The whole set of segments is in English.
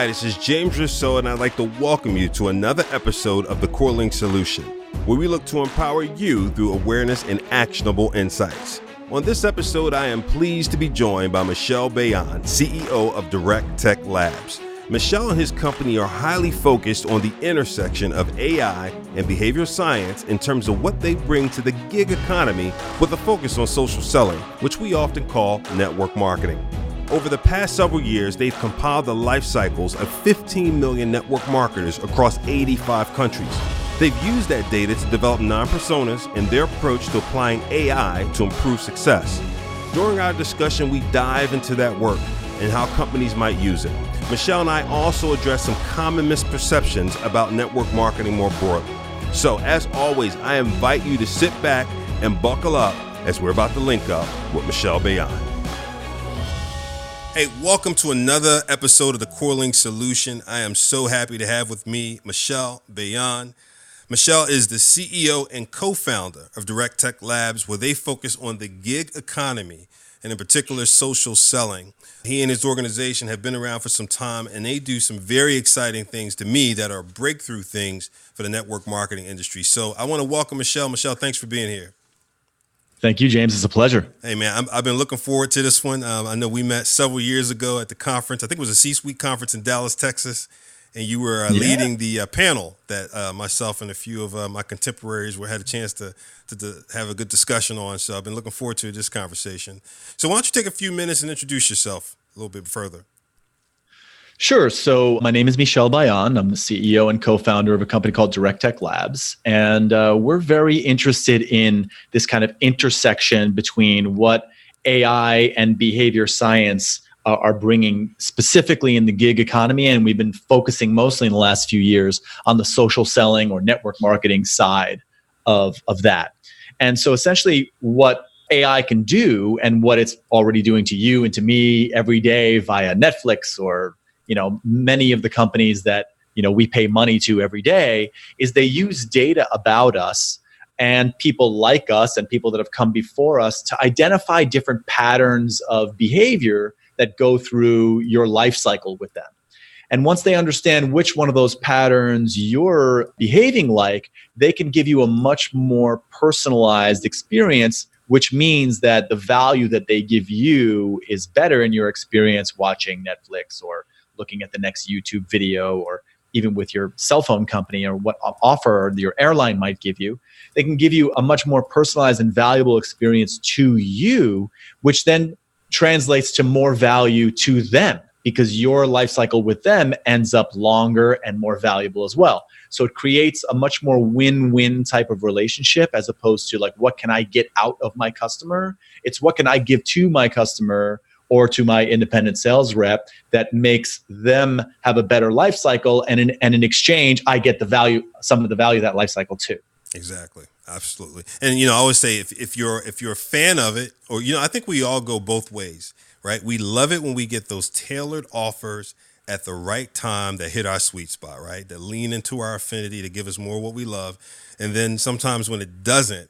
Hi, this is James Rousseau, and I'd like to welcome you to another episode of The CoreLink Solution, where we look to empower you through awareness and actionable insights. On this episode, I am pleased to be joined by Michel Bayan, CEO of DirectTech Labs. Michel and his company are highly focused on the intersection of AI and behavioral science in terms of what they bring to the gig economy with a focus on social selling, which we often call network marketing. Over the past several years, they've compiled the life cycles of 15 million network marketers across 85 countries. They've used that data to develop non-personas and their approach to applying AI to improve success. During our discussion, we dive into that work and how companies might use it. Michel and I also address some common misperceptions about network marketing more broadly. So as always, I invite you to sit back and buckle up as we're about to link up with Michel Bayan. Hey, welcome to another episode of the CoreLink Solution. I am so happy to have with me Michel Bayan. Michel is the CEO and co-founder of DirectTech Labs, where they focus on the gig economy and in particular social selling. He and his organization have been around for some time, and they do some very exciting things to me that are breakthrough things for the network marketing industry. So I want to welcome Michel. Michel, thanks for being here. Thank you, James. It's a pleasure. Hey, man, I've been looking forward to this one. I know we met several years ago at the conference. I think it was a C-suite conference in Dallas, Texas, and you were leading the panel that myself and a few of my contemporaries had a chance to have a good discussion on. So I've been looking forward to this conversation. So why don't you take a few minutes and introduce yourself a little bit further? Sure. So my name is Michel Bayan. I'm the CEO and co-founder of a company called DirectTech Labs. And we're very interested in this kind of intersection between what AI and behavior science are bringing specifically in the gig economy. And we've been focusing mostly in the last few years on the social selling or network marketing side of that. And so essentially what AI can do and what it's already doing to you and to me every day via Netflix or many of the companies that we pay money to every day is they use data about us and people like us and people that have come before us to identify different patterns of behavior that go through your life cycle with them. And once they understand which one of those patterns you're behaving like, they can give you a much more personalized experience, which means that the value that they give you is better in your experience watching Netflix or looking at the next YouTube video or even with your cell phone company or what offer your airline might give you. They can give you a much more personalized and valuable experience to you, which then translates to more value to them because your life cycle with them ends up longer and more valuable as well. So it creates a much more win-win type of relationship as opposed to like, what can I get out of my customer? It's what can I give to my customer or to my independent sales rep that makes them have a better life cycle. And in exchange, I get the value, some of the value of that life cycle too. Exactly. Absolutely. And, I always say if you're a fan of it, or, I think we all go both ways, right? We love it when we get those tailored offers at the right time that hit our sweet spot, right? That lean into our affinity to give us more what we love. And then sometimes when it doesn't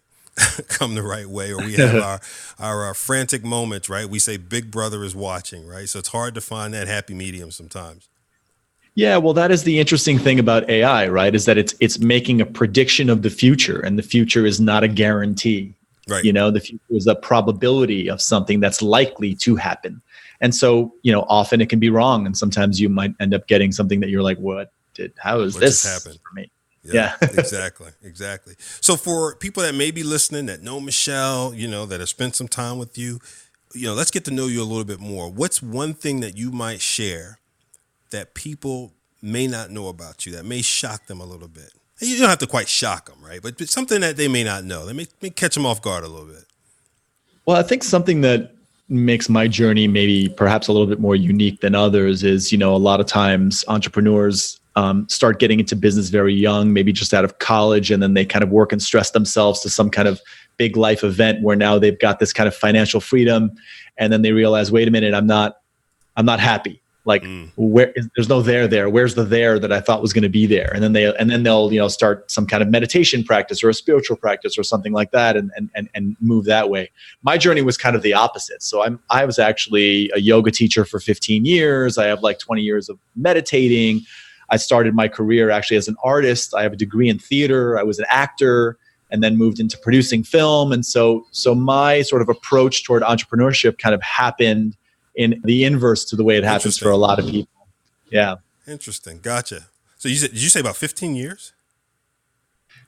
come the right way, or we have our frantic moments, right? We say Big Brother is watching, right? So it's hard to find that happy medium sometimes. Yeah, well, that is the interesting thing about AI, right? Is that it's making a prediction of the future, and the future is not a guarantee. Right. The future is a probability of something that's likely to happen. And so, often it can be wrong, and sometimes you might end up getting something that you're like, how is this happen for me? Yeah. Exactly. So for people that may be listening that know Michel, that have spent some time with you, let's get to know you a little bit more. What's one thing that you might share that people may not know about you, that may shock them a little bit? You don't have to quite shock them, right? But something that they may not know, that may catch them off guard a little bit. Well, I think something that makes my journey maybe perhaps a little bit more unique than others is, a lot of times entrepreneurs start getting into business very young, maybe just out of college, and then they kind of work and stress themselves to some kind of big life event where now they've got this kind of financial freedom, and then they realize, wait a minute, I'm not happy. Like there's no there. Where's the there that I thought was going to be there? And then they'll start some kind of meditation practice or a spiritual practice or something like that, and move that way. My journey was kind of the opposite. So I was actually a yoga teacher for 15 years. I have like 20 years of meditating. I started my career actually as an artist. I have a degree in theater. I was an actor, and then moved into producing film. And so my sort of approach toward entrepreneurship kind of happened in the inverse to the way it happens for a lot of people. Yeah. Interesting. Gotcha. So did you say about 15 years?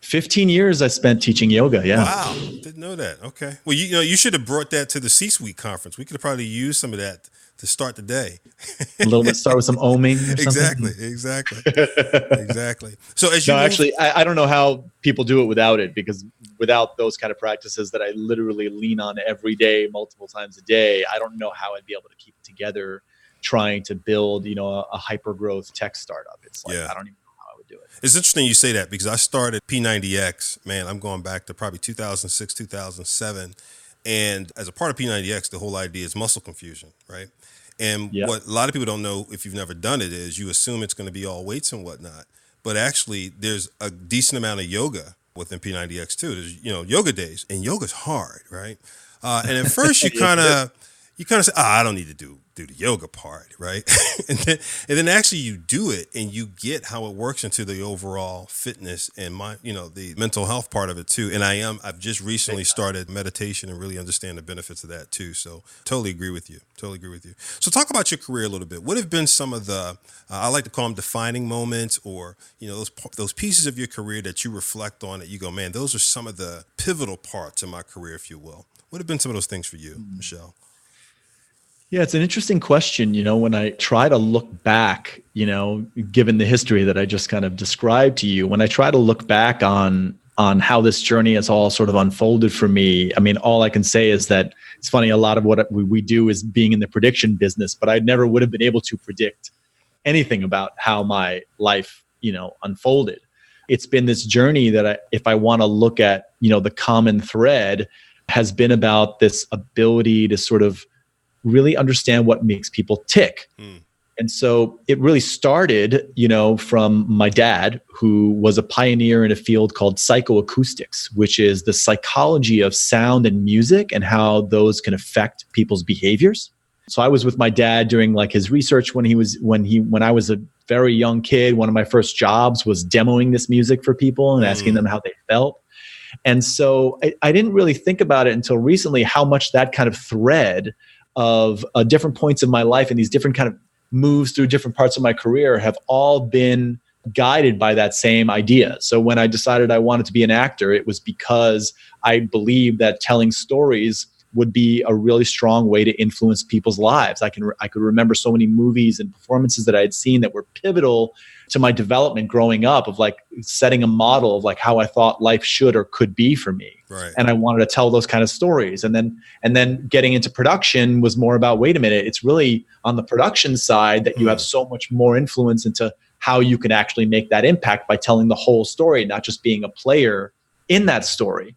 15 years I spent teaching yoga. Yeah. Wow. Didn't know that. Okay. Well, you should have brought that to the C-suite conference. We could have probably used some of that to start the day. A little bit, start with some oming or something. Exactly. So actually, I don't know how people do it without it, because without those kind of practices that I literally lean on every day, multiple times a day, I don't know how I'd be able to keep it together trying to build, a hyper growth tech startup. It's like, I don't even know how I would do it. It's interesting you say that, because I started P90X, man, I'm going back to probably 2006, 2007. And as a part of P90X, the whole idea is muscle confusion, right? And what a lot of people don't know, if you've never done it, is you assume it's going to be all weights and whatnot. But actually, there's a decent amount of yoga within P90X too. There's, yoga days, and yoga's hard, right? And at first you kind of say, I don't need to do the yoga part, right? and then actually you do it, and you get how it works into the overall fitness and the mental health part of it too. And I've just recently started meditation and really understand the benefits of that too. So totally agree with you. So talk about your career a little bit. What have been some of the, I like to call them defining moments, or, those pieces of your career that you reflect on that you go, man, those are some of the pivotal parts of my career, if you will. What have been some of those things for you, Michel? Yeah, it's an interesting question. When I try to look back, given the history that I just kind of described to you, when I try to look back on how this journey has all sort of unfolded for me, I mean, all I can say is that it's funny, a lot of what we do is being in the prediction business, but I never would have been able to predict anything about how my life, unfolded. It's been this journey that if I want to look at, the common thread, has been about this ability to sort of really understand what makes people tick. And so it really started, from my dad, who was a pioneer in a field called psychoacoustics, which is the psychology of sound and music and how those can affect people's behaviors. So I was with my dad during like his research when I was a very young kid. One of my first jobs was demoing this music for people and asking them how they felt. And so I didn't really think about it until recently, how much that kind of thread of different points of my life and these different kind of moves through different parts of my career have all been guided by that same idea. So when I decided I wanted to be an actor, it was because I believed that telling stories would be a really strong way to influence people's lives. I could remember so many movies and performances that I had seen that were pivotal to my development growing up, of like setting a model of like how I thought life should or could be for me. Right. And I wanted to tell those kind of stories. And then getting into production was more about, wait a minute, it's really on the production side that you have so much more influence into how you can actually make that impact by telling the whole story, not just being a player in that story.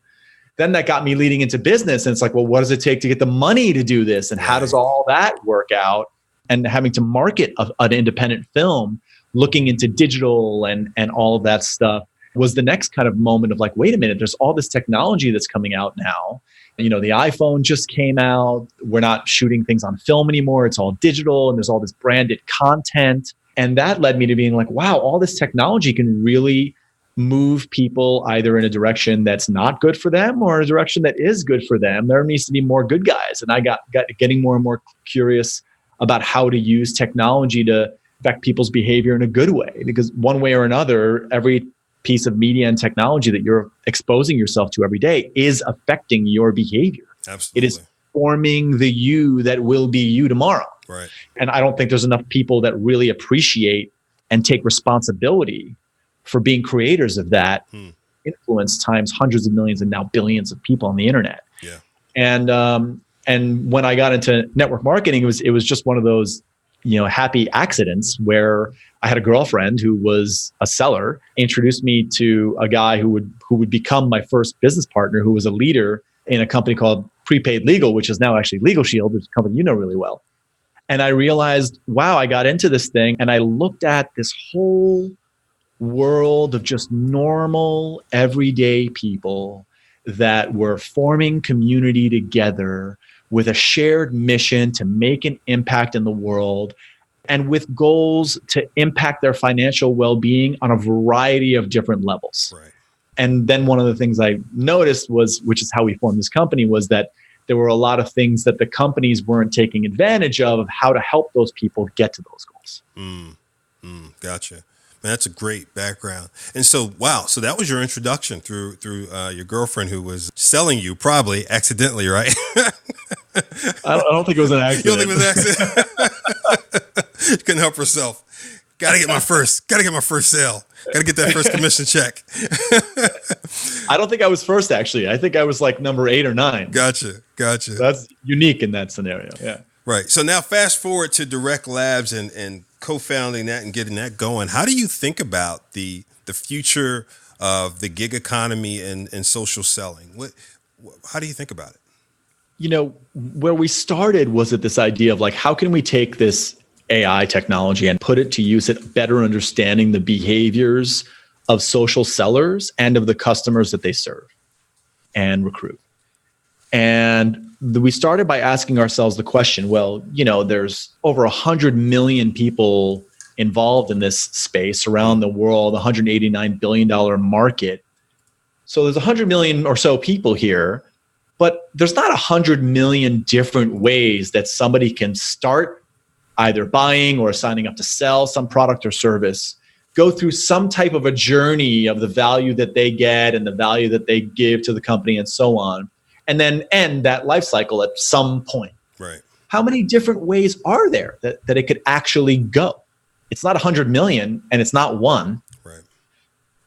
Then that got me leading into business. And it's like, well, what does it take to get the money to do this? And how does all that work out? And having to market an independent film, looking into digital and all of that stuff was the next kind of moment of like, wait a minute, there's all this technology that's coming out now. The iPhone just came out. We're not shooting things on film anymore. It's all digital, and there's all this branded content. And that led me to being like, wow, all this technology can really move people either in a direction that's not good for them or a direction that is good for them. There needs to be more good guys. And I got getting more and more curious about how to use technology to affect people's behavior in a good way. Because one way or another, every piece of media and technology that you're exposing yourself to every day is affecting your behavior. Absolutely. It is forming the you that will be you tomorrow. Right. And I don't think there's enough people that really appreciate and take responsibility for being creators of that influence times hundreds of millions and now billions of people on the internet. Yeah. And when I got into network marketing, it was just one of those, happy accidents where I had a girlfriend who was a seller, introduced me to a guy who would become my first business partner, who was a leader in a company called Prepaid Legal, which is now actually Legal Shield, which is a company you know really well. And I realized, wow, I got into this thing and I looked at this whole world of just normal, everyday people that were forming community together with a shared mission to make an impact in the world and with goals to impact their financial well-being on a variety of different levels. Right. And then one of the things I noticed was, which is how we formed this company, was that there were a lot of things that the companies weren't taking advantage of how to help those people get to those goals. Gotcha. Man, that's a great background. And so, wow. So that was your introduction through your girlfriend who was selling you, probably accidentally, right? I don't think it was an accident. You don't think it was an accident? She couldn't help herself. Got to get my first sale. Got to get that first commission check. I don't think I was first, actually. I think I was like number 8 or 9. Gotcha. That's unique in that scenario. Yeah. Right. So now fast forward to Direct Labs and co-founding that and getting that going. How do you think about the future of the gig economy and social selling? How do you think about it? You know, where we started was at this idea of like, how can we take this AI technology and put it to use at better understanding the behaviors of social sellers and of the customers that they serve and recruit. And we started by asking ourselves the question, well, you know, there's over 100 million people involved in this space around the world, $189 billion market. So there's 100 million or so people here, but there's not 100 million different ways that somebody can start either buying or signing up to sell some product or service, go through some type of a journey of the value that they get and the value that they give to the company and so on, and then end that life cycle at some point. Right. How many different ways are there that it could actually go? It's not 100 million and it's not one. Right.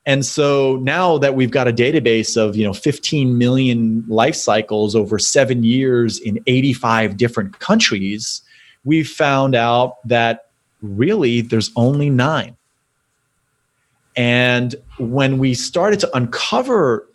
And so now that we've got a database of, 15 million life cycles over 7 years in 85 different countries, we've found out that really there's only 9. And when we started to uncover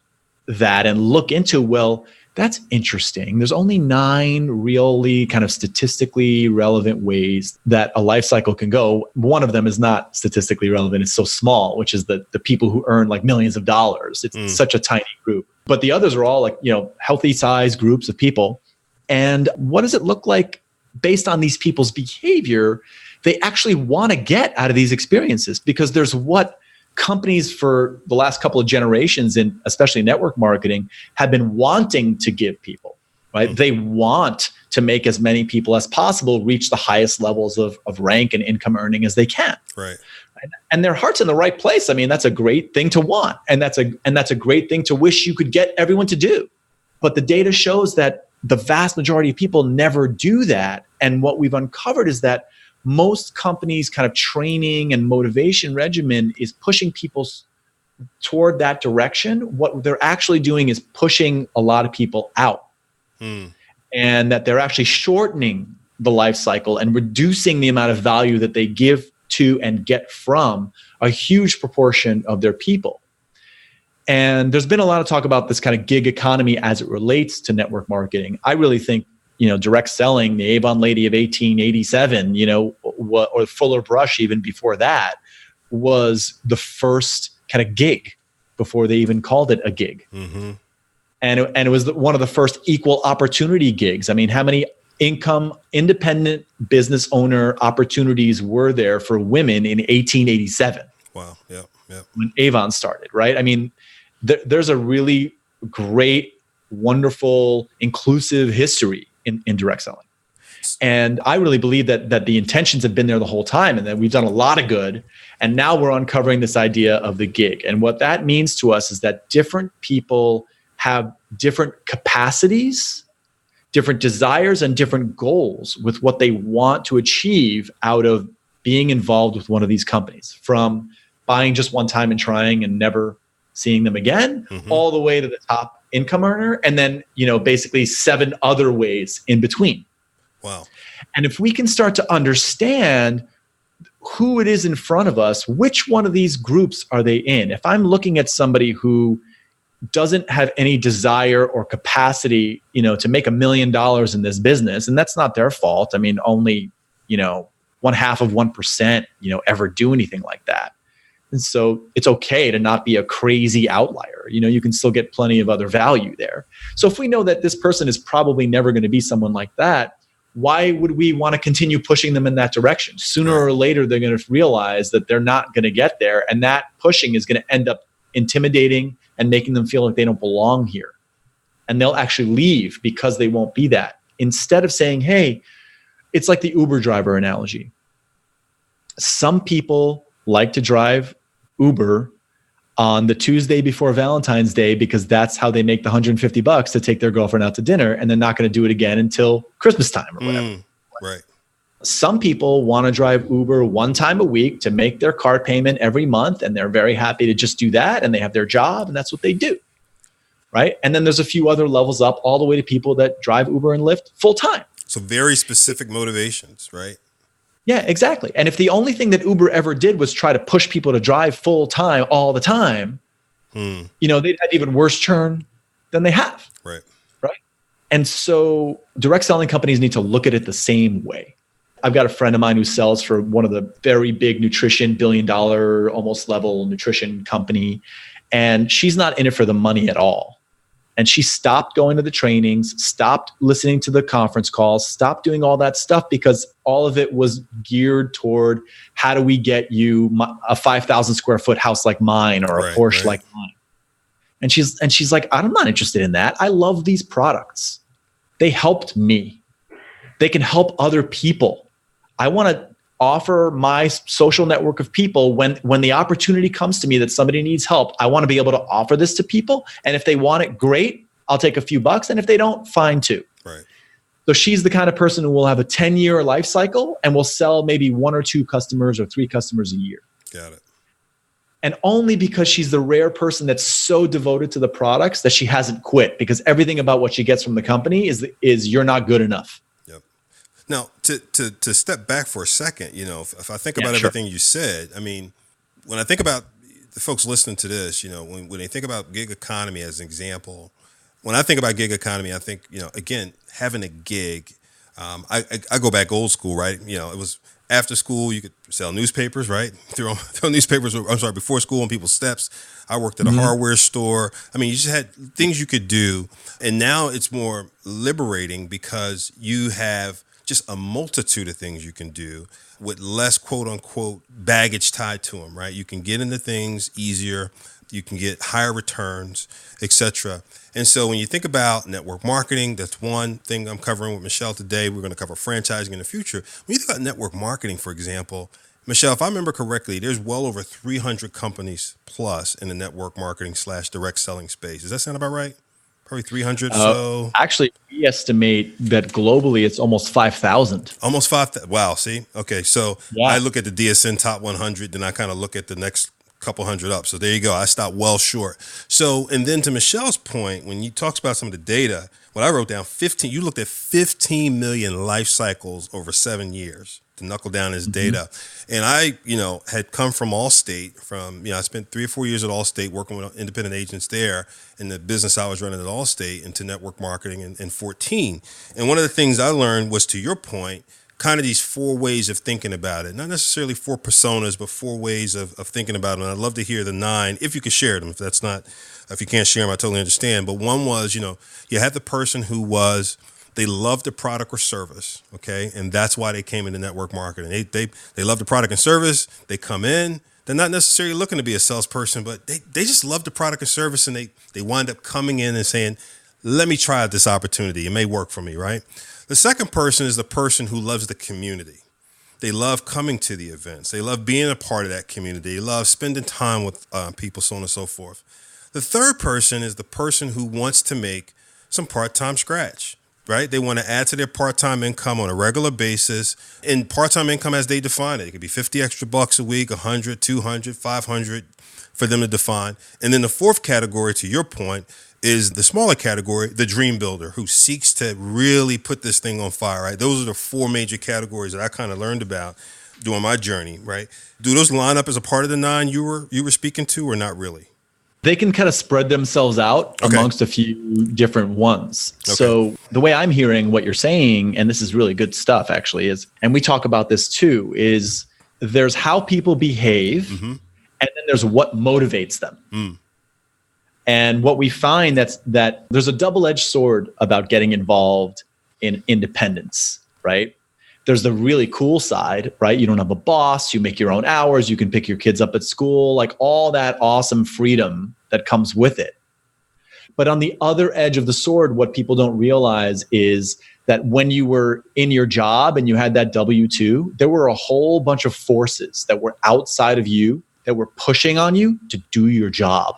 that and look into, well, that's interesting. There's only 9 really kind of statistically relevant ways that a life cycle can go. One of them is not statistically relevant. It's so small, which is the people who earn like millions of dollars. It's such a tiny group. But the others are all like, healthy sized groups of people. And what does it look like based on these people's behavior they actually want to get out of these experiences? Because there's what companies for the last couple of generations, in especially network marketing, have been wanting to give people, right? They want to make as many people as possible reach the highest levels of rank and income earning as they can. Right. And their heart's in the right place. I mean, that's a great thing to want. And that's a great thing to wish you could get everyone to do. But the data shows that the vast majority of people never do that. And what we've uncovered is that most companies' kind of training and motivation regimen is pushing people toward that direction. What they're actually doing is pushing a lot of people out. And that they're actually shortening the life cycle and reducing the amount of value that they give to and get from a huge proportion of their people. And there's been a lot of talk about this kind of gig economy as it relates to network marketing. I really think, direct selling, the Avon lady of 1887, or Fuller Brush even before that, was the first kind of gig before they even called it a gig. Mm-hmm. And it was one of the first equal opportunity gigs. I mean, how many independent business owner opportunities were there for women in 1887? Wow. Yeah. When Avon started, right? I mean, there's a really great, wonderful, inclusive history in direct selling. And I really believe that the intentions have been there the whole time and that we've done a lot of good. And now we're uncovering this idea of the gig. And what that means to us is that different people have different capacities, different desires, and different goals with what they want to achieve out of being involved with one of these companies, from buying just one time and trying and never seeing them again, all the way to the top income earner, and then, basically 7 other ways in between. Wow. And if we can start to understand who it is in front of us, which one of these groups are they in? If I'm looking at somebody who doesn't have any desire or capacity, to make $1 million in this business, and that's not their fault. I mean, only 1/2 of 1%, ever do anything like that. And so it's okay to not be a crazy outlier. You can still get plenty of other value there. So if we know that this person is probably never going to be someone like that, why would we want to continue pushing them in that direction? Sooner or later, they're going to realize that they're not going to get there. And that pushing is going to end up intimidating and making them feel like they don't belong here. And they'll actually leave because they won't be that. Instead of saying, hey, it's like the Uber driver analogy. Some people like to drive Uber on the Tuesday before Valentine's Day because that's how they make the $150 to take their girlfriend out to dinner, and they're not going to do it again until Christmas time or whatever. Right. Some people want to drive Uber one time a week to make their car payment every month, and they're very happy to just do that, and they have their job, and that's what they do. Right? And then there's a few other levels up, all the way to people that drive Uber and Lyft full time. So very specific motivations, right? Yeah, exactly. And if the only thing that Uber ever did was try to push people to drive full time all the time, they'd have even worse churn than they have. Right. And so direct selling companies need to look at it the same way. I've got a friend of mine who sells for one of the very big nutrition, $1 billion almost level nutrition company. And she's not in it for the money at all. And she stopped going to the trainings, stopped listening to the conference calls, stopped doing all that stuff because all of it was geared toward how do we get you a 5,000 square foot house like mine or a Porsche like mine. And she's like, I'm not interested in that. I love these products. They helped me. They can help other people. I want to offer my social network of people when the opportunity comes to me that somebody needs help. I want to be able to offer this to people. And if they want it, great. I'll take a few bucks. And if they don't, fine too. Right. So she's the kind of person who will have a 10-year life cycle and will sell maybe 1 or 2 customers or 3 customers a year. Got it. And only because she's the rare person that's so devoted to the products that she hasn't quit, because everything about what she gets from the company is you're not good enough. Now, to step back for a second, if I think about everything you said, I mean, when I think about the folks listening to this, when they think about gig economy as an example, when I think about gig economy, I think, again, having a gig, I go back old school, right? It was after school, you could sell newspapers, right? Throw newspapers, before school on people's steps. I worked at a hardware store. I mean, you just had things you could do. And now it's more liberating because you have just a multitude of things you can do with less quote unquote baggage tied to them, right? You can get into things easier, you can get higher returns, etc. And so when you think about network marketing, that's one thing I'm covering with Michel today. We're going to cover franchising in the future. When you think about network marketing, for example, Michel, if I remember correctly, there's well over 300 companies plus in the network marketing / direct selling space. Does that sound about right? Probably 300 or so. Actually, we estimate that globally it's almost 5,000. Almost 5,000. Wow. See? Okay. So I look at the DSN top 100, then I kind of look at the next couple hundred up. So there you go. I stopped well short. So, and then to Michel's point, when you talks about some of the data, what I wrote down, you looked at 15 million life cycles over 7 years to knuckle down his data. And I, had come from Allstate I spent 3 or 4 years at Allstate working with independent agents there in the business I was running at Allstate into network marketing in 14. And one of the things I learned was, to your point, kind of these 4 ways of thinking about it. Not necessarily 4 personas, but 4 ways of thinking about it. And I'd love to hear the 9, if you could share them. If you can't share them, I totally understand. But one was, you had the person who they loved the product or service, okay? And that's why they came into network marketing. They love the product and service. They come in. They're not necessarily looking to be a salesperson, but they just love the product or service, and they wind up coming in and saying, let me try out this opportunity. It may work for me, right? The second person is the person who loves the community. They love coming to the events. They love being a part of that community. They love spending time with people, so on and so forth. The third person is the person who wants to make some part-time scratch, right? They want to add to their part-time income on a regular basis. And part-time income as they define it, it could be 50 extra bucks a week, 100, 200, 500 for them to define. And then the fourth category, to your point, is the smaller category, the dream builder, who seeks to really put this thing on fire, right? Those are the 4 major categories that I kind of learned about during my journey, right? Do those line up as a part of the 9 you were speaking to, or not really? They can kind of spread themselves out amongst a few different ones. So the way I'm hearing what you're saying, and this is really good stuff actually, is, and we talk about this too, is there's how people behave, and then there's what motivates them. And what we find that there's a double-edged sword about getting involved in independence, right? There's the really cool side, right? You don't have a boss, you make your own hours, you can pick your kids up at school, like all that awesome freedom that comes with it. But on the other edge of the sword, what people don't realize is that when you were in your job and you had that W-2, there were a whole bunch of forces that were outside of you that were pushing on you to do your job,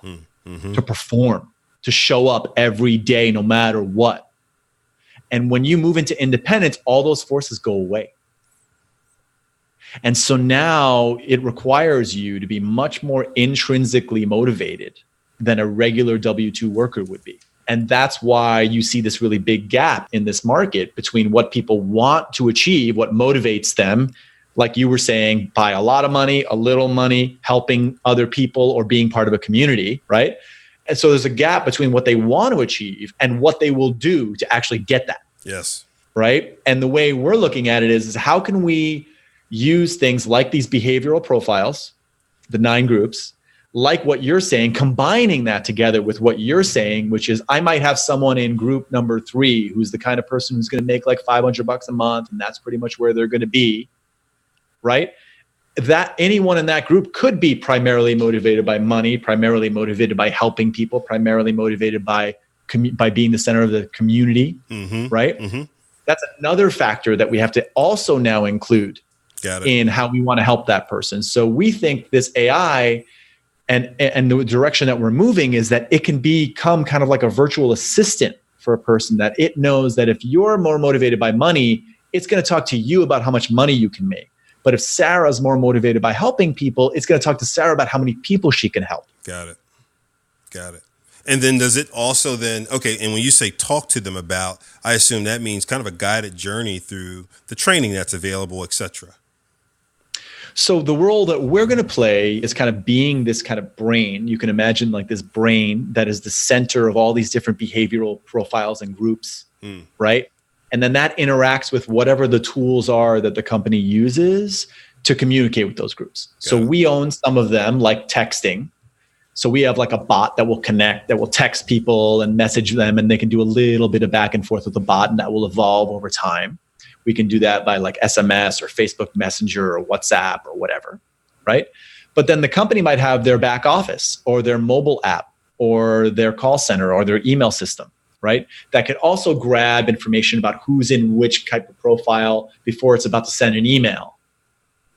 to perform, to show up every day, no matter what. And when you move into independence, all those forces go away. And so now it requires you to be much more intrinsically motivated than a regular W-2 worker would be. And that's why you see this really big gap in this market between what people want to achieve, what motivates them, like you were saying, by a lot of money, a little money, helping other people, or being part of a community, right? And so there's a gap between what they want to achieve and what they will do to actually get that. Yes. Right? And the way we're looking at it is how can we use things like these behavioral profiles, the 9 groups, like what you're saying, combining that together with what you're saying, which is I might have someone in group number 3 who's the kind of person who's going to make like $500 a month, and that's pretty much where they're going to be, right? That anyone in that group could be primarily motivated by money, primarily motivated by helping people, primarily motivated by being the center of the community, right? That's another factor that we have to also now include in how we want to help that person. So we think this AI and the direction that we're moving is that it can become kind of like a virtual assistant for a person, that it knows that if you're more motivated by money, it's going to talk to you about how much money you can make. But if Sarah's more motivated by helping people, it's going to talk to Sarah about how many people she can help. Got it. And then does it also then, and when you say talk to them about, I assume that means kind of a guided journey through the training that's available, et cetera. So the role that we're going to play is kind of being this kind of brain. You can imagine like this brain that is the center of all these different behavioral profiles and groups, right? And then that interacts with whatever the tools are that the company uses to communicate with those groups. So we own some of them, like texting. So we have like a bot that will connect, that will text people and message them, and they can do a little bit of back and forth with the bot, and that will evolve over time. We can do that by like SMS or Facebook Messenger or WhatsApp or whatever, right? But then the company might have their back office or their mobile app or their call center or their email system, right? That could also grab information about who's in which type of profile before it's about to send an email,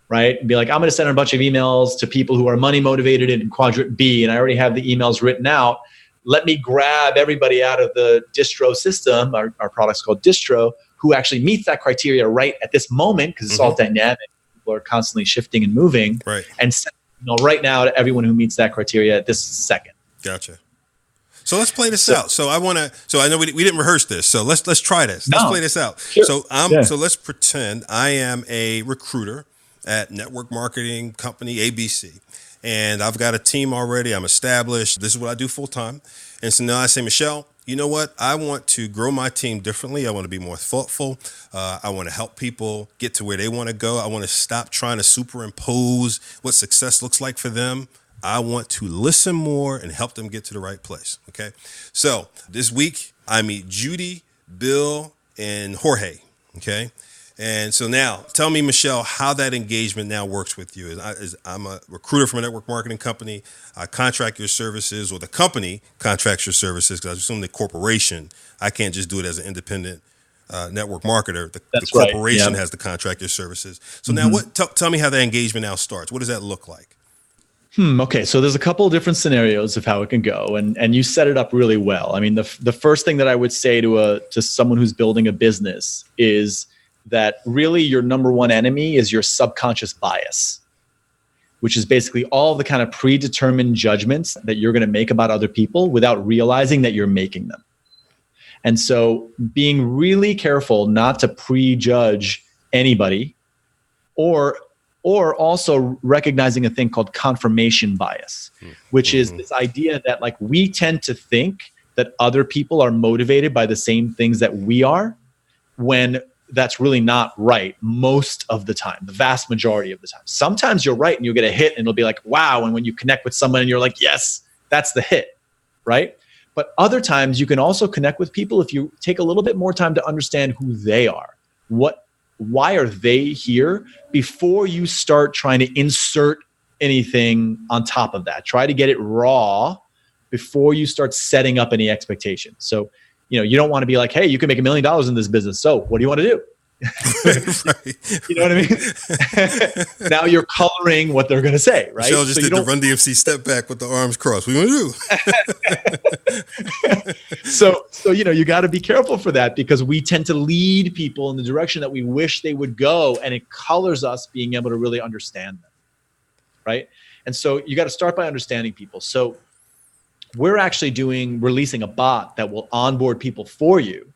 right? And be like, I'm going to send a bunch of emails to people who are money motivated in quadrant B, and I already have the emails written out. Let me grab everybody out of the distro system, our product's called Distro, who actually meets that criteria right at this moment, because it's all dynamic. People are constantly shifting and moving, right? And send right now to everyone who meets that criteria at this second. Gotcha. So let's play this out. So I know we didn't rehearse this. So let's try this. Let's play this out. Sure. So let's pretend I am a recruiter at network marketing company ABC, and I've got a team already. I'm established. This is what I do full time. And so now I say, Michel, you know what? I want to grow my team differently. I want to be more thoughtful. I want to help people get to where they want to go. I want to stop trying to superimpose what success looks like for them. I want to listen more and help them get to the right place. Okay. So this week I meet Judy, Bill, and Jorge. Okay. And so now tell me, Michel, how that engagement now works with you. I'm a recruiter from a network marketing company. I contract your services, or the company contracts your services, because I assume the corporation, I can't just do it as an independent network marketer. The corporation has to contract your services. So now tell me how that engagement now starts. What does that look like? Okay, so there's a couple of different scenarios of how it can go, and you set it up really well. I mean, the first thing that I would say to someone who's building a business is that really your number one enemy is your subconscious bias, which is basically all the kind of predetermined judgments that you're going to make about other people without realizing that you're making them. And so being really careful not to prejudge anybody, or Or also recognizing a thing called confirmation bias, which is this idea that like we tend to think that other people are motivated by the same things that we are, when that's really not right most of the time, the vast majority of the time. Sometimes you're right and you'll get a hit and it'll be like, wow. And when you connect with someone and you're like, yes, that's the hit, right? But other times you can also connect with people if you take a little bit more time to understand who they are. Why are they here before you start trying to insert anything on top of that? Try to get it raw before you start setting up any expectations. So, you don't want to be like, hey, you can make $1 million in this business. So what do you want to do? Right. You know what I mean? Now you're coloring what they're going to say, right? Michel just did the Run DMC step back with the arms crossed. What do you want to do? So you got to be careful for that, because we tend to lead people in the direction that we wish they would go, and it colors us being able to really understand them, right? And so you got to start by understanding people. So we're actually releasing a bot that will onboard people for you,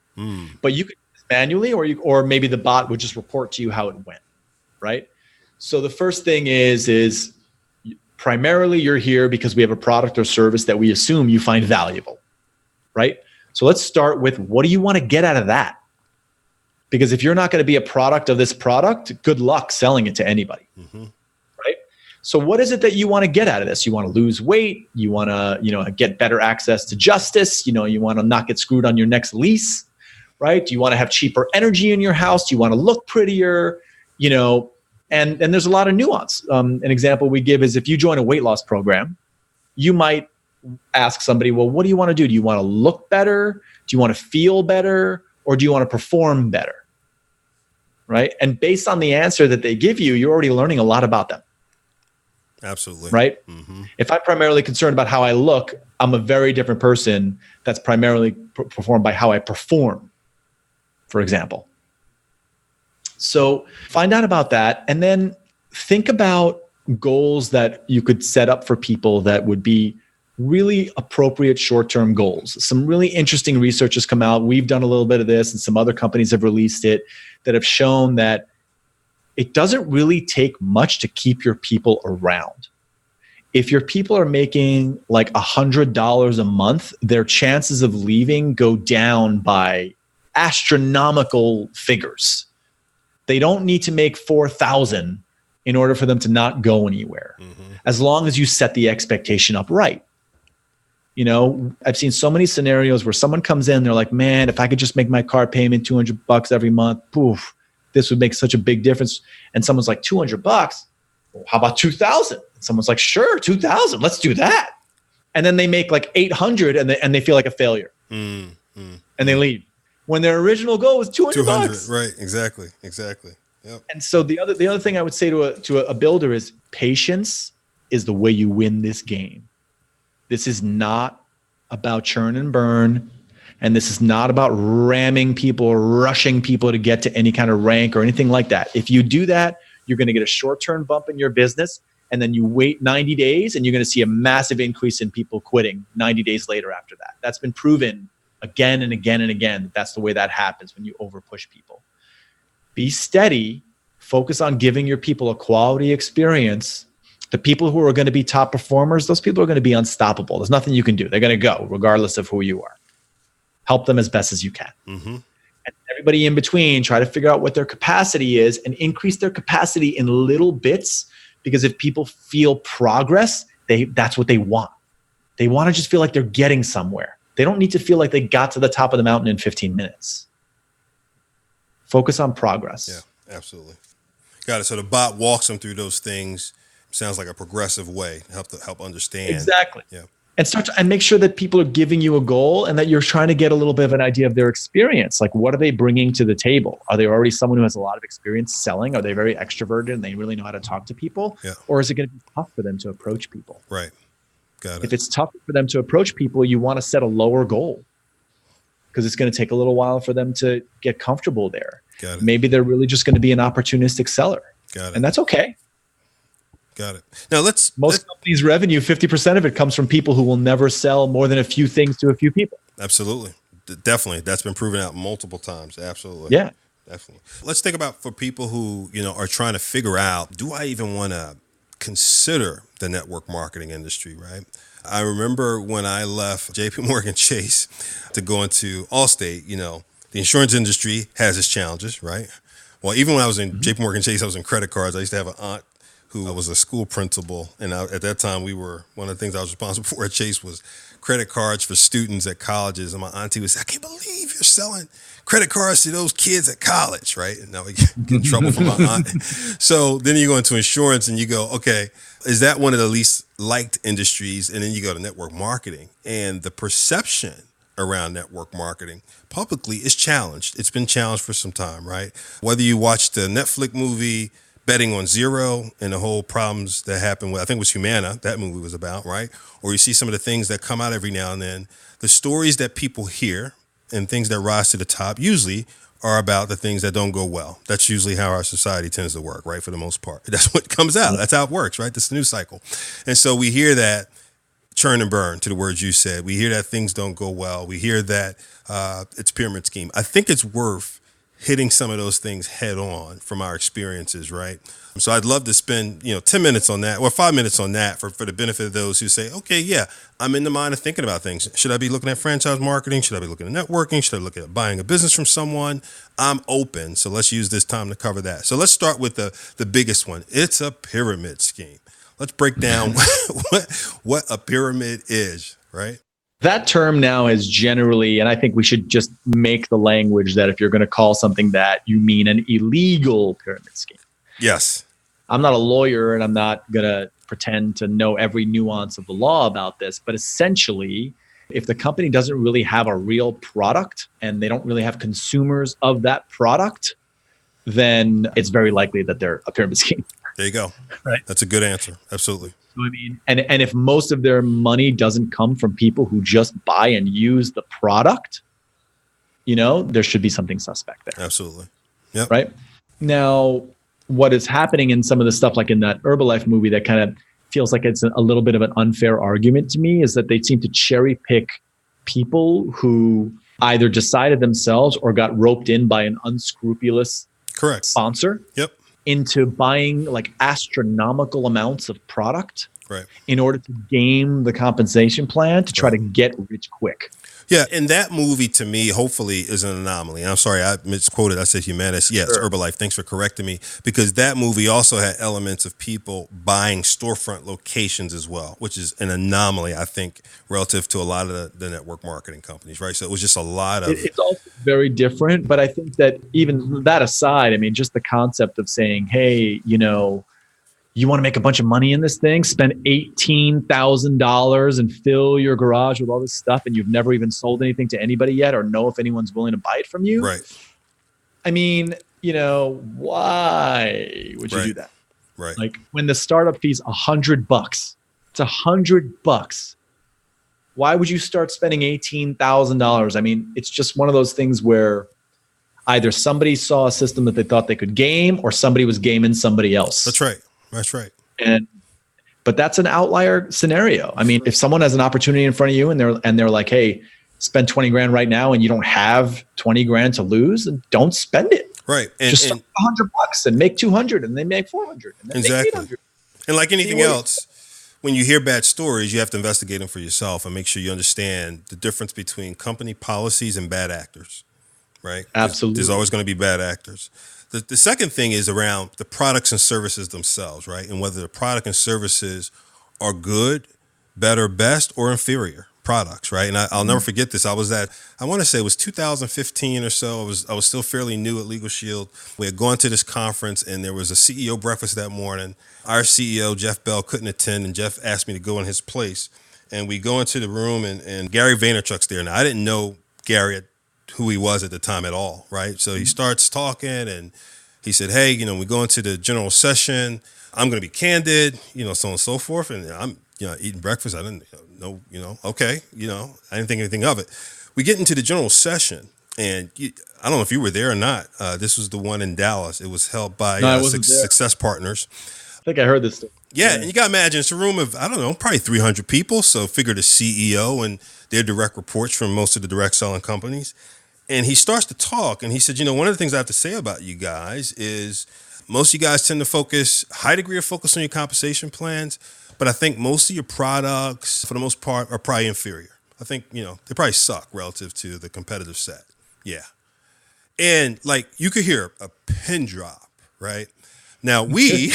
but you could manually, or maybe the bot would just report to you how it went, right? So the first thing is primarily you're here because we have a product or service that we assume you find valuable, right? So let's start with, what do you want to get out of that? Because if you're not going to be a product of this product, good luck selling it to anybody, right? So what is it that you want to get out of this? You want to lose weight. You want to, get better access to justice. You want to not get screwed on your next lease, right? Do you want to have cheaper energy in your house? Do you want to look prettier? And there's a lot of nuance. An example we give is, if you join a weight loss program, you might ask somebody, well, what do you want to do? Do you want to look better? Do you want to feel better? Or do you want to perform better? Right? And based on the answer that they give you, you're already learning a lot about them. Absolutely. Right? If I'm primarily concerned about how I look, I'm a very different person that's primarily performed by how I perform, for example. So find out about that, and then think about goals that you could set up for people that would be really appropriate short-term goals. Some really interesting research has come out. We've done a little bit of this, and some other companies have released it, that have shown that it doesn't really take much to keep your people around. If your people are making like $100 a month, their chances of leaving go down by astronomical figures. They don't need to make 4,000 in order for them to not go anywhere, as long as you set the expectation up right. I've seen so many scenarios where someone comes in, they're like, man, if I could just make my car payment $200 every month, poof, this would make such a big difference. And someone's like, $200? Well, how about 2,000? Someone's like, sure, 2,000, let's do that. And then they make like 800 and they feel like a failure. And they leave, when their original goal was $200. Right. Exactly. Yep. And so the other thing I would say to a builder is, patience is the way you win this game. This is not about churn and burn. And this is not about ramming people or rushing people to get to any kind of rank or anything like that. If you do that, you're going to get a short-term bump in your business, and then you wait 90 days and you're going to see a massive increase in people quitting 90 days later after that. That's been proven again and again and again. That's the way that happens when you overpush people. Be steady, focus on giving your people a quality experience. The people who are going to be top performers, those people are going to be unstoppable. There's nothing you can do. They're going to go regardless of who you are. Help them as best as you can. And everybody in between, try to figure out what their capacity is and increase their capacity in little bits, because if people feel progress, that's what they want. They want to just feel like they're getting somewhere. They don't need to feel like they got to the top of the mountain in 15 minutes. Focus on progress. Yeah, absolutely. Got it. So the bot walks them through those things. Sounds like a progressive way to help understand. Exactly. Yeah. And make sure that people are giving you a goal and that you're trying to get a little bit of an idea of their experience. Like, what are they bringing to the table? Are they already someone who has a lot of experience selling? Are they very extroverted and they really know how to talk to people? Yeah. Or is it going to be tough for them to approach people? Right. Got it. If it's tough for them to approach people, you want to set a lower goal, because it's going to take a little while for them to get comfortable there. Got it. Maybe they're really just going to be an opportunistic seller. Got it. And that's okay. Got it. Now most companies' revenue, 50% of it comes from people who will never sell more than a few things to a few people. Absolutely. Definitely. That's been proven out multiple times. Absolutely. Yeah. Definitely. Let's think about for people who, are trying to figure out, do I even want to consider the network marketing industry, right? I remember when I left JP Morgan Chase to go into Allstate, the insurance industry has its challenges, right? Well, even when I was in JP Morgan Chase, I was in credit cards. I used to have an aunt who was a school principal. And at that time, one of the things I was responsible for at Chase was credit cards for students at colleges. And my auntie would say, I can't believe you're selling credit cards to those kids at college, right? And now we get in trouble from my aunt. So then you go into insurance and you go, okay, is that one of the least liked industries? And then you go to network marketing, and the perception around network marketing publicly is challenged. It's been challenged for some time, right? Whether you watch the Netflix movie Betting on Zero and the whole problems that happened with, I think it was Humana, that movie was about, right? Or you see some of the things that come out every now and then, the stories that people hear and things that rise to the top usually are about the things that don't go well. That's usually how our society tends to work, right? For the most part. That's what comes out. That's how it works, right? That's the news cycle. And so we hear that churn and burn, to the words you said. We hear that things don't go well. We hear that it's pyramid scheme. I think it's worth hitting some of those things head on from our experiences, right? So I'd love to spend, 10 minutes on that or 5 minutes on that for the benefit of those who say, okay, yeah, I'm in the mind of thinking about things. Should I be looking at franchise marketing? Should I be looking at networking? Should I look at buying a business from someone? I'm open. So let's use this time to cover that. So let's start with the biggest one. It's a pyramid scheme. Let's break down what a pyramid is, right? That term now is generally, and I think we should just make the language that if you're going to call something that, you mean an illegal pyramid scheme. Yes. I'm not a lawyer and I'm not going to pretend to know every nuance of the law about this, but essentially, if the company doesn't really have a real product and they don't really have consumers of that product, then it's very likely that they're a pyramid scheme. There you go. Right. That's a good answer. Absolutely. I mean, and if most of their money doesn't come from people who just buy and use the product, there should be something suspect there. Absolutely. Yep. Right. Now, what is happening in some of the stuff like in that Herbalife movie that kind of feels like it's a little bit of an unfair argument to me is that they seem to cherry pick people who either decided themselves or got roped in by an unscrupulous sponsor. Yep. Into buying like astronomical amounts of product right. in order to game the compensation plan to try to get rich quick. Yeah, and that movie to me, hopefully, is an anomaly. And I'm sorry, I misquoted. I said Humanis. Yes, sure. Herbalife. Thanks for correcting me. Because that movie also had elements of people buying storefront locations as well, which is an anomaly, I think, relative to a lot of the network marketing companies, right? So it was just a lot of... It's also very different, but I think that even that aside, I mean, just the concept of saying, hey, you want to make a bunch of money in this thing, spend $18,000 and fill your garage with all this stuff, and you've never even sold anything to anybody yet or know if anyone's willing to buy it from you. Right. I mean, why would you do that? Right. Like when the startup fee's $100, it's $100. Why would you start spending $18,000? I mean, it's just one of those things where either somebody saw a system that they thought they could game or somebody was gaming somebody else. That's right. That's right. But that's an outlier scenario. I mean, if someone has an opportunity in front of you and they're like, hey, spend 20 grand right now and you don't have 20 grand to lose, then don't spend it. Right. And just spend $100 and make 200 and they make 400 and then exactly. make 800. And like anything else, when you hear bad stories, you have to investigate them for yourself and make sure you understand the difference between company policies and bad actors, right? Absolutely. There's always going to be bad actors. The second thing is around the products and services themselves, right? And whether the product and services are good, better, best, or inferior products, right? And I'll never forget this. I want to say it was 2015 or so. I was still fairly new at Legal Shield. We had gone to this conference and there was a CEO breakfast that morning. Our CEO, Jeff Bell, couldn't attend, and Jeff asked me to go in his place. And we go into the room and Gary Vaynerchuk's there. Now, I didn't know Gary who he was at the time at all, right? So he starts talking and he said, hey, we go into the general session. I'm going to be candid, so on and so forth. And I'm, eating breakfast. I didn't know, okay, I didn't think anything of it. We get into the general session and I don't know if you were there or not. This was the one in Dallas. It was held by Success Partners. I think I heard this story. Yeah, and you got to imagine it's a room of, I don't know, probably 300 people. So figure the CEO and their direct reports from most of the direct selling companies. And he starts to talk, and he said, one of the things I have to say about you guys is most of you guys tend to high degree of focus on your compensation plans, but I think most of your products, for the most part, are probably inferior. I think, they probably suck relative to the competitive set. Yeah. And like you could hear a pin drop, right? Now we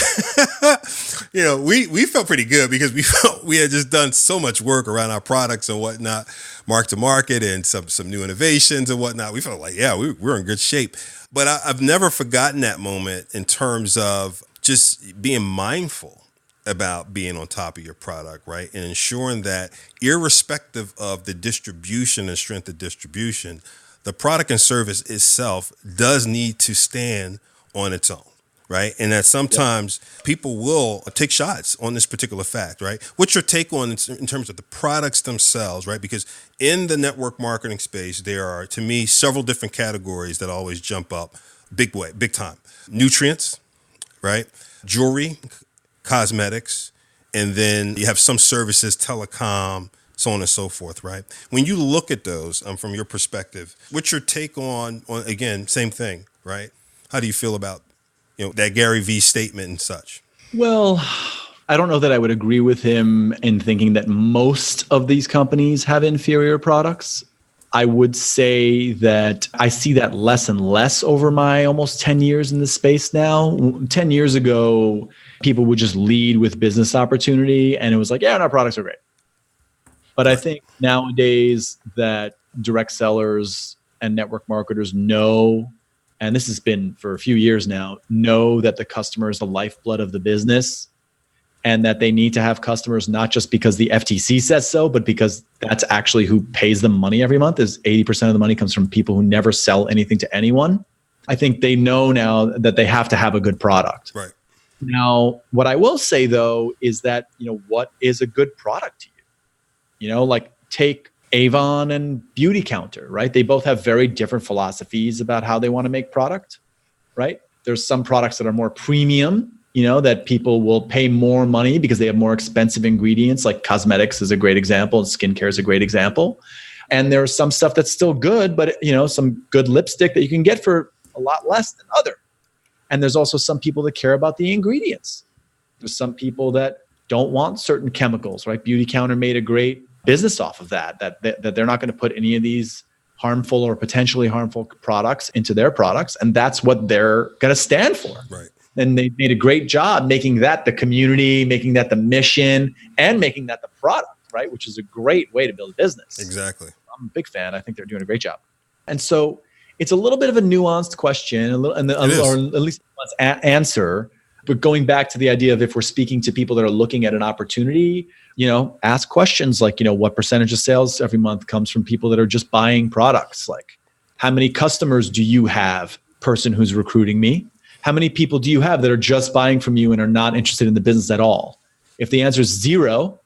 felt pretty good because we felt we had just done so much work around our products and whatnot, mark to market and some new innovations and whatnot. We felt like, we're in good shape. But I've never forgotten that moment in terms of just being mindful about being on top of your product, right? And ensuring that irrespective of the distribution and strength of distribution, the product and service itself does need to stand on its own, right? And that sometimes people will take shots on this particular fact, right? What's your take on in terms of the products themselves, right? Because in the network marketing space, there are, to me, several different categories that always jump up big time. Nutrients, right? Jewelry, cosmetics, and then you have some services, telecom, so on and so forth, right? When you look at those from your perspective, what's your take on again, same thing, right? How do you feel about, that Gary Vee statement and such? Well, I don't know that I would agree with him in thinking that most of these companies have inferior products. I would say that I see that less and less over my almost 10 years in this space now. 10 years ago, people would just lead with business opportunity and it was like, our products are great. But I think nowadays that direct sellers and network marketers know, and this has been for a few years now, know that the customer is the lifeblood of the business and that they need to have customers not just because the FTC says so, but because that's actually who pays them money every month. Is 80% of the money comes from people who never sell anything to anyone. I think they know now that they have to have a good product. Right. Now, what I will say though is that, what is a good product to you? Like take Avon and Beauty Counter, right? They both have very different philosophies about how they want to make product, right? There's some products that are more premium, that people will pay more money because they have more expensive ingredients, like cosmetics is a great example, and skincare is a great example. And there's some stuff that's still good, but some good lipstick that you can get for a lot less than other. And there's also some people that care about the ingredients. There's some people that don't want certain chemicals, right? Beauty Counter made a great business off of that they're not going to put any of these harmful or potentially harmful products into their products. And that's what they're going to stand for. Right. And they made a great job making that the community, making that the mission, and making that the product, right? Which is a great way to build a business. Exactly. I'm a big fan. I think they're doing a great job. And so it's a little bit of a nuanced question, or at least a nuanced answer. But going back to the idea of if we're speaking to people that are looking at an opportunity, ask questions like, what percentage of sales every month comes from people that are just buying products? Like, how many customers do you have, person who's recruiting me? How many people do you have that are just buying from you and are not interested in the business at all? If the answer is 0,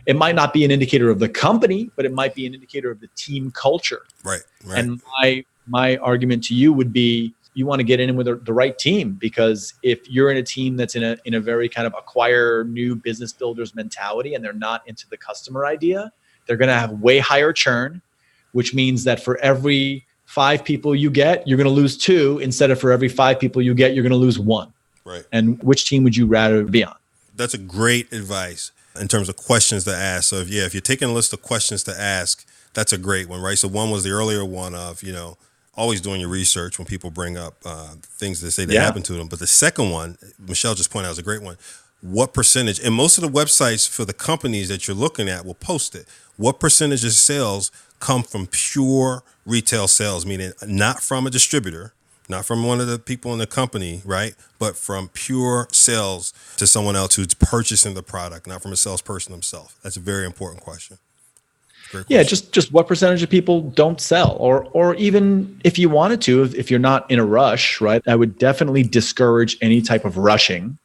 it might not be an indicator of the company, but it might be an indicator of the team culture. Right. And my argument to you would be, you want to get in with the right team, because if you're in a team that's in a very kind of acquire new business builders mentality and they're not into the customer idea, they're going to have way higher churn, which means that for every 5 people you get, you're going to lose 2 instead of for every 5 people you get, you're going to lose 1. Right. And which team would you rather be on? That's a great advice in terms of questions to ask. So if you're taking a list of questions to ask, that's a great one, right? So one was the earlier one of, always doing your research when people bring up things that say that happened to them. But the second one, Michel just pointed out, is a great one. What percentage, and most of the websites for the companies that you're looking at will post it. What percentage of sales come from pure retail sales, meaning not from a distributor, not from one of the people in the company, right? But from pure sales to someone else who's purchasing the product, not from a salesperson himself. That's a very important question. Yeah, just what percentage of people don't sell, or even if you wanted to, if you're not in a rush, right? I would definitely discourage any type of rushing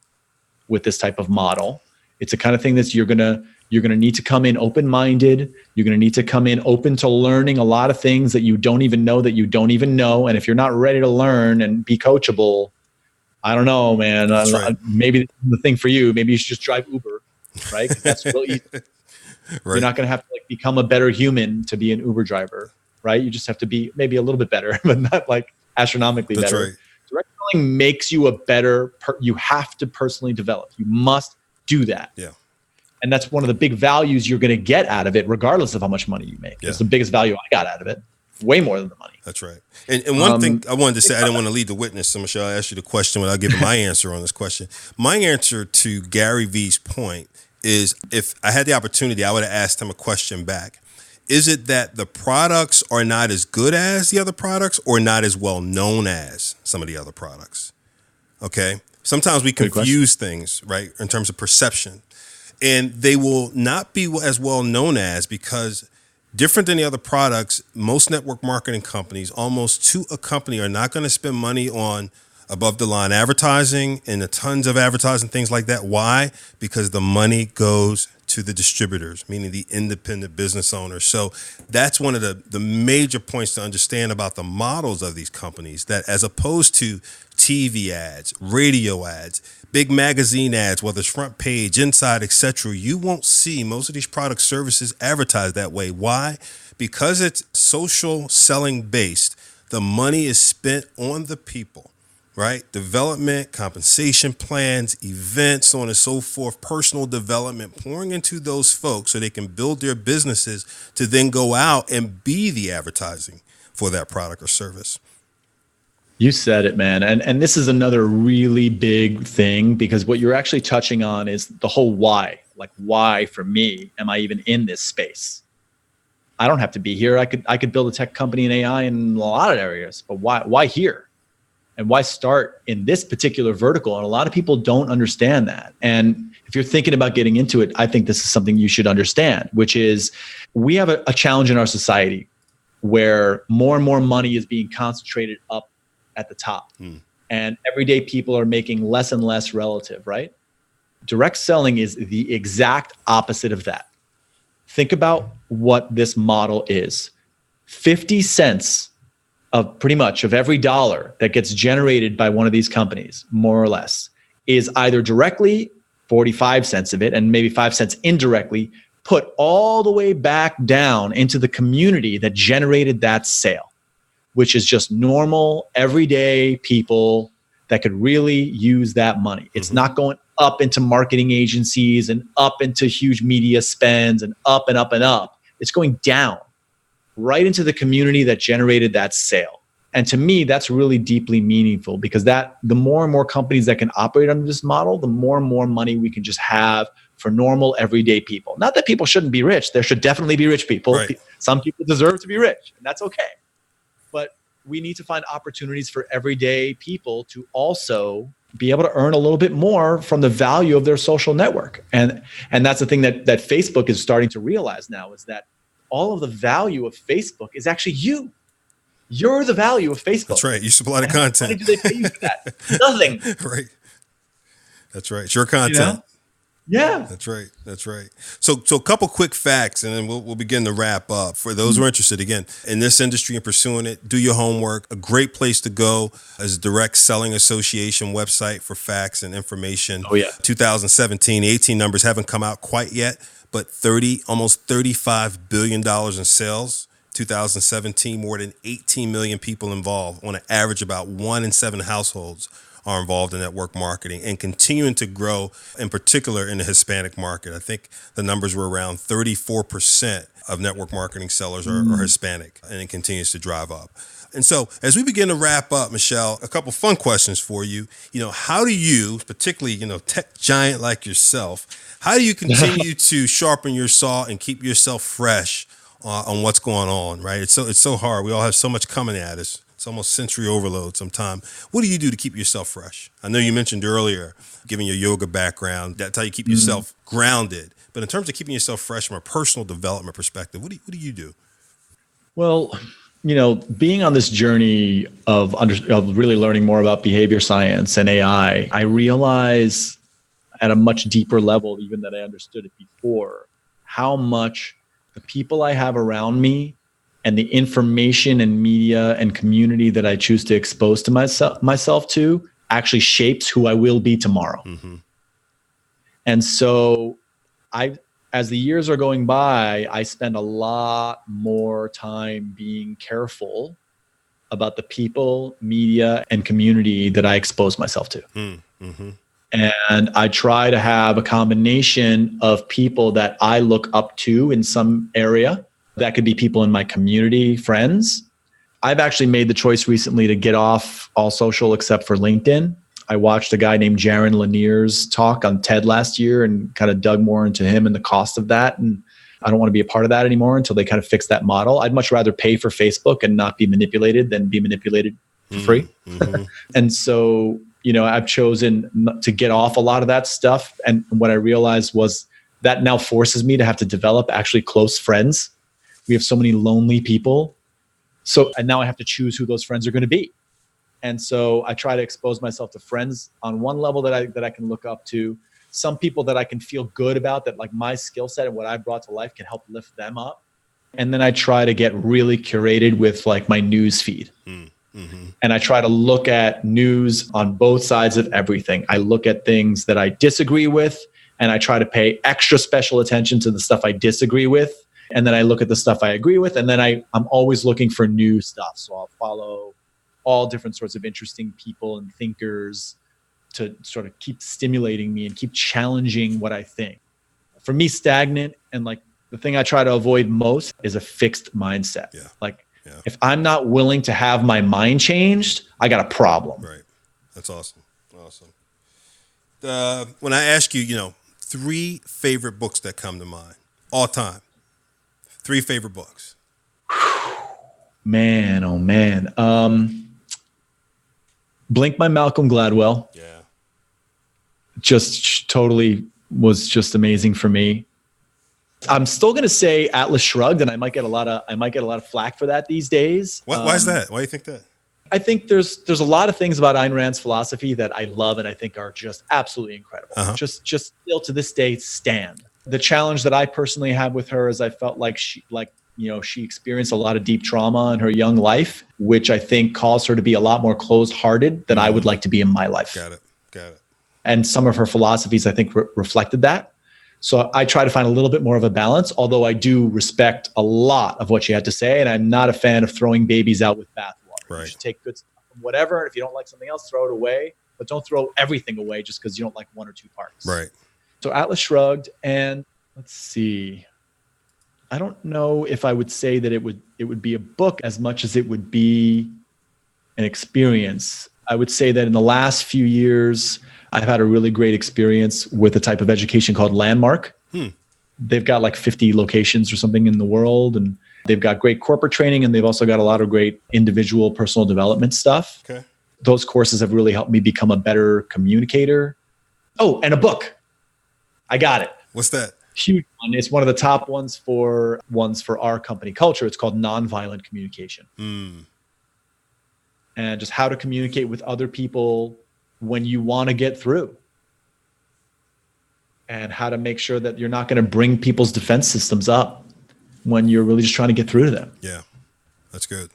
with this type of model. It's the kind of thing that you're gonna need to come in open-minded. You're gonna need to come in open to learning a lot of things that you don't even know that you don't even know. And if you're not ready to learn and be coachable, I don't know, man. Right. Maybe the thing for you, maybe you should just drive Uber, right? 'Cause that's real easy. Right. You're not going to have to become a better human to be an Uber driver, right? You just have to be maybe a little bit better, but not like astronomically That's better. right. Direct selling makes you a better, you have to personally develop. You must do that. Yeah. And that's one of the big values you're going to get out of it, regardless of how much money you make. It's the biggest value I got out of it, way more than the money. That's right. And one thing I wanted to say, I didn't want to lead the witness. So Michel, I asked you the question without giving my answer on this question. My answer to Gary Vee's point is, if I had the opportunity, I would have asked him a question back. Is it that the products are not as good as the other products or not as well known as some of the other products? Okay. Sometimes we confuse things, right, in terms of perception. And they will not be as well known as, because different than the other products, most network marketing companies, almost to a company, are not going to spend money on above the line advertising and the tons of advertising, things like that. Why? Because the money goes to the distributors, meaning the independent business owners. So that's one of the major points to understand about the models of these companies, that as opposed to TV ads, radio ads, big magazine ads, whether it's front page, inside, etc., you won't see most of these product services advertised that way. Why? Because it's social selling based. The money is spent on the people, right? Development, compensation plans, events, so on and so forth, personal development, pouring into those folks so they can build their businesses to then go out and be the advertising for that product or service. You said it, man. And this is another really big thing, because what you're actually touching on is the whole why. Like, why for me am I even in this space? I don't have to be here. I could build a tech company in AI in a lot of areas, but why here? And why start in this particular vertical? And a lot of people don't understand that. And if you're thinking about getting into it, I think this is something you should understand, which is we have a challenge in our society where more and more money is being concentrated up at the top. And everyday people are making less and less relative, right? Direct selling is the exact opposite of that. Think about what this model is. 50 cents of pretty much of every dollar that gets generated by one of these companies, more or less, is either directly, 45 cents of it, and maybe 5 cents indirectly, put all the way back down into the community that generated that sale, which is just normal, everyday people that could really use that money. It's not going up into marketing agencies and up into huge media spends and up and up and up. It's going down right into the community that generated that sale. And to me, that's really deeply meaningful, because that the more and more companies that can operate under this model, the more and more money we can just have for normal, everyday people. Not that people shouldn't be rich. There should definitely be rich people. Right. Some people deserve to be rich, and that's okay. But we need to find opportunities for everyday people to also be able to earn a little bit more from the value of their social network. And that's the thing that Facebook is starting to realize now, is that all of the value of Facebook is actually you. You're the value of Facebook. That's right. You supply the content. How much money do they pay you for that? Nothing. Right. That's right. It's your content. You know? Yeah. That's right. That's right. So a couple quick facts, and then we'll begin to wrap up. For those who are interested, again, in this industry and pursuing it, do your homework. A great place to go is Direct Selling Association website for facts and information. Oh, yeah. 2017, 18 numbers haven't come out quite yet, but almost $35 billion in sales. 2017, more than 18 million people involved. On an average, about 1 in 7 households are involved in network marketing, and continuing to grow, in particular in the Hispanic market. I think the numbers were around 34% of network marketing sellers are Hispanic, and it continues to drive up. And so as we begin to wrap up, Michel, a couple fun questions for you. How do you, particularly, tech giant like yourself, how do you continue to sharpen your saw and keep yourself fresh on what's going on, right? It's so hard. We all have so much coming at us. It's almost sensory overload sometimes. What do you do to keep yourself fresh? I know you mentioned earlier, given your yoga background, that's how you keep yourself grounded. But in terms of keeping yourself fresh from a personal development perspective, what do you do? Well, being on this journey of really learning more about behavior science and AI, I realize at a much deeper level, even than I understood it before, how much the people I have around me and the information and media and community that I choose to expose to myself to actually shapes who I will be tomorrow. And so I as the years are going by, I spend a lot more time being careful about the people, media, and community that I expose myself to. Mm-hmm. And I try to have a combination of people that I look up to in some area. That could be people in my community, friends. I've actually made the choice recently to get off all social except for LinkedIn. I watched a guy named Jaron Lanier's talk on TED last year and kind of dug more into him and the cost of that. And I don't want to be a part of that anymore until they kind of fix that model. I'd much rather pay for Facebook and not be manipulated than be manipulated for free. Mm-hmm. And so, I've chosen to get off a lot of that stuff. And what I realized was that now forces me to have to develop actually close friends. We have so many lonely people. And now I have to choose who those friends are going to be. And so I try to expose myself to friends on one level that I can look up to, some people that I can feel good about, that like my skill set and what I brought to life can help lift them up. And then I try to get really curated with like my news feed. Mm-hmm. And I try to look at news on both sides of everything. I look at things that I disagree with, and I try to pay extra special attention to the stuff I disagree with. And then I look at the stuff I agree with. And then I'm always looking for new stuff. So I'll follow all different sorts of interesting people and thinkers to sort of keep stimulating me and keep challenging what I think. For me, stagnant and like the thing I try to avoid most is a fixed mindset. Yeah. If I'm not willing to have my mind changed, I got a problem. Right. That's awesome. When I ask you, 3 favorite books that come to mind all time, 3 favorite books. Man, oh man. Blink by Malcolm Gladwell. Yeah. Just totally was just amazing for me. I'm still going to say Atlas Shrugged, and I might get a lot of flack for that these days. Why is that? Why do you think that? I think there's a lot of things about Ayn Rand's philosophy that I love and I think are just absolutely incredible. Uh-huh. Just still to this day stand. The challenge that I personally have with her is I felt like she experienced a lot of deep trauma in her young life, which I think caused her to be a lot more closed-hearted than I would like to be in my life. Got it. And some of her philosophies, I think, reflected that. So I try to find a little bit more of a balance, although I do respect a lot of what she had to say. And I'm not a fan of throwing babies out with bathwater. Right. You should take good stuff from whatever. If you don't like something else, throw it away. But don't throw everything away just because you don't like one or two parts. Right. So Atlas Shrugged. And let's see. I don't know if I would say that it would be a book as much as it would be an experience. I would say that in the last few years, I've had a really great experience with a type of education called Landmark. They've got like 50 locations or something in the world, and they've got great corporate training, and they've also got a lot of great individual personal development stuff. Okay. Those courses have really helped me become a better communicator. Oh, and a book. I got it. What's that? Huge one. It's one of the top ones for our company culture. It's called Nonviolent Communication. And just how to communicate with other people when you want to get through, and how to make sure that you're not going to bring people's defense systems up when you're really just trying to get through to them. Yeah, that's good.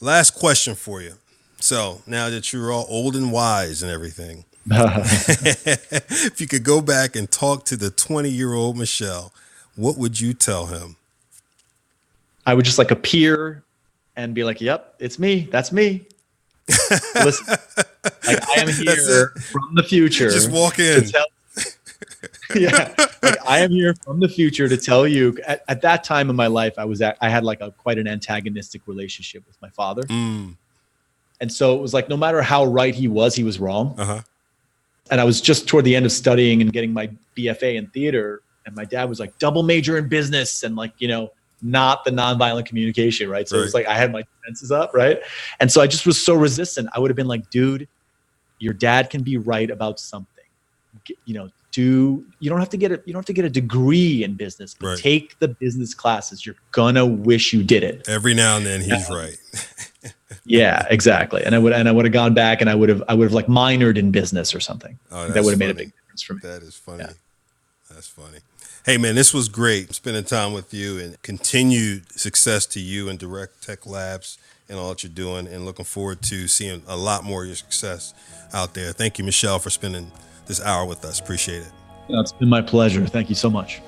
Last question for you. So now that you're all old and wise and everything, if you could go back and talk to the 20-year-old Michel, what would you tell him? I would just like appear and be like, yep, it's me. That's me. Listen, like I am here from the future. Just walk in. I am here from the future to tell you. At that time in my life, I had like quite an antagonistic relationship with my father, and so it was like no matter how right he was wrong. Uh-huh. And I was just toward the end of studying and getting my BFA in theater, and my dad was like, double major in business, and like not the nonviolent communication, right? So It was like I had my defenses up, right? And so I just was so resistant. I would have been like, dude, your dad can be right about something. You don't have to get a degree in business, but take the business classes. You're gonna wish you did it. Every now and then he's right. Yeah, exactly. And I would have gone back and I would have like minored in business or something. Oh, that would have made a big difference for me. That is funny. Yeah. That's funny. Hey, man, this was great spending time with you, and continued success to you and DirectTech Labs and all that you're doing, and looking forward to seeing a lot more of your success out there. Thank you, Michel, for spending this hour with us. Appreciate it. It's been my pleasure. Thank you so much.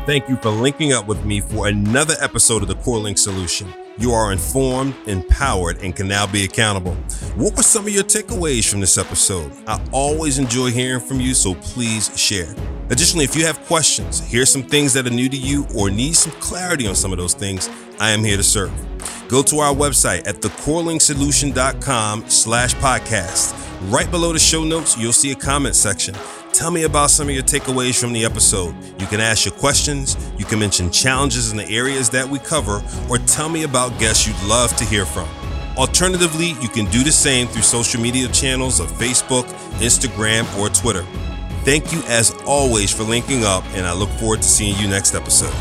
Thank you for linking up with me for another episode of the CoreLink Solution. You are informed, empowered, and can now be accountable. What were some of your takeaways from this episode? I always enjoy hearing from you, so please share. Additionally, if you have questions, hear some things that are new to you, or need some clarity on some of those things, I am here to serve. Go to our website at thecorelinkSolution.com/podcast. Right below the show notes, you'll see a comment section. Tell me about some of your takeaways from the episode. You can ask your questions, you can mention challenges in the areas that we cover, or tell me about guests you'd love to hear from. Alternatively, you can do the same through social media channels of Facebook, Instagram, or Twitter. Thank you as always for linking up, and I look forward to seeing you next episode.